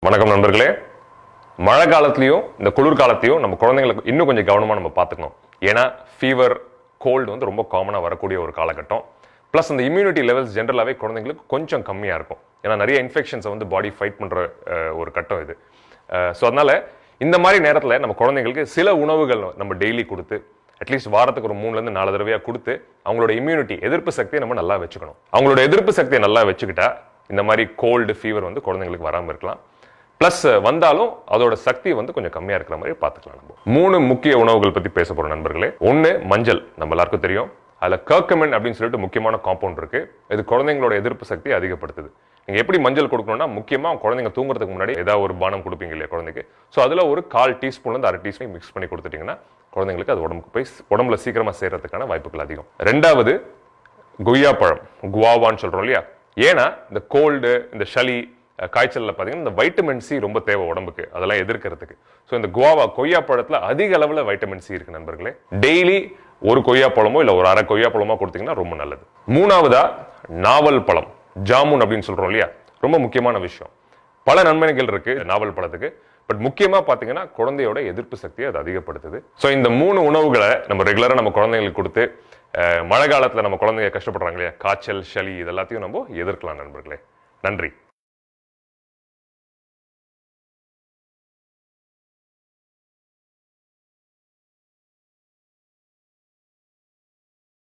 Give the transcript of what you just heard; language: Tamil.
வணக்கம் நண்பர்களே. மழை காலத்திலையும் இந்த குளிர் காலத்தையும் நம்ம குழந்தைங்களுக்கு இன்னும் கொஞ்சம் கவனமாக நம்ம பார்த்துக்கணும். ஏன்னா ஃபீவர், கோல்டு வந்து ரொம்ப காமனாக வரக்கூடிய ஒரு காலகட்டம். ப்ளஸ் அந்த இம்யூனிட்டி லெவல்ஸ் ஜென்ரலாகவே குழந்தைங்களுக்கு கொஞ்சம் கம்மியாக இருக்கும். ஏன்னா நிறைய இன்ஃபெக்ஷன்ஸை வந்து பாடி ஃபைட் பண்ணுற ஒரு கட்டம் இது. ஸோ அதனால இந்த மாதிரி நேரத்தில் நம்ம குழந்தைங்களுக்கு சில உணவுகள் நம்ம டெய்லி கொடுத்து அட்லீஸ்ட் வாரத்துக்கு ஒரு 3-4 தடவையாக கொடுத்து அவங்களோட இம்யூனிட்டி எதிர்ப்பு சக்தியை நம்ம நல்லா வச்சுக்கணும். அவங்களோட எதிர்ப்பு சக்தியை நல்லா வச்சுக்கிட்டா இந்த மாதிரி கோல்டு, ஃபீவர் வந்து குழந்தைங்களுக்கு வராமல் இருக்கலாம். பிளஸ் வந்தாலும் அதோட சக்தி வந்து கொஞ்சம் கம்மியா இருக்கிற மாதிரி பார்த்துக்கலாம். நம்ம 3 முக்கிய உணவுகள் பத்தி பேச போறோம் நண்பர்களே. ஒன்னு மஞ்சள், நம்ம எல்லாருக்கும் தெரியும். அதுல கர்கமின் அப்படின்னு சொல்லிட்டு முக்கியமான காம்பவுண்ட் இருக்கு. இது குழந்தைங்களோட எதிர்ப்பு சக்தி அதிகப்படுத்துது. நீங்க எப்படி மஞ்சள் கொடுக்கணும்னா, முக்கியமா குழந்தைங்க தூங்குறதுக்கு முன்னாடி ஏதாவது ஒரு பானம் கொடுப்பீங்க இல்லையா குழந்தைக்கு. ஸோ அதுல ஒரு 1/4 டீஸ்பூன்ல 1/2 டீஸ்பூன் மிக்ஸ் பண்ணி கொடுத்துட்டீங்கன்னா குழந்தைங்களுக்கு அது உடம்புல சீக்கிரமா சேர்றதுக்கான வாய்ப்புகள் அதிகம். 2வது கொய்யா பழம், குவாவான்னு சொல்றோம் இல்லையா. ஏன்னா இந்த கோல்டு, இந்த சளி, காய்ச்சல்ல பாத்தீங்கன்னா இந்த வைட்டமின் சி ரொம்ப தேவை உடம்புக்கு, அதெல்லாம் எதிர்க்கிறதுக்கு. ஸோ இந்த கொய்யா பழத்துல அதிக அளவுல வைட்டமின் சி இருக்கு நண்பர்களே. டெய்லி ஒரு கொய்யா பழமோ இல்ல ஒரு 1/2 கொய்யா பழமோ கொடுத்தீங்கன்னா ரொம்ப நல்லது. 3வதா நாவல் பழம், ஜாமுன் அப்படின்னு சொல்றோம் இல்லையா. ரொம்ப முக்கியமான விஷயம். பல நன்மைகள் இருக்கு நாவல் பழத்துக்கு. பட் முக்கியமா பாத்தீங்கன்னா குழந்தையோட எதிர்ப்பு சக்தியை அது அதிகப்படுத்துது. ஸோ இந்த 3 உணவுகளை நம்ம ரெகுலரா நம்ம குழந்தைங்களுக்கு கொடுத்து மழை காலத்துல நம்ம குழந்தைங்க கஷ்டப்படுறாங்க இல்லையா, காய்ச்சல், சளி, இது எல்லாத்தையும் நம்ம எதிர்க்கலாம் நண்பர்களே. நன்றி.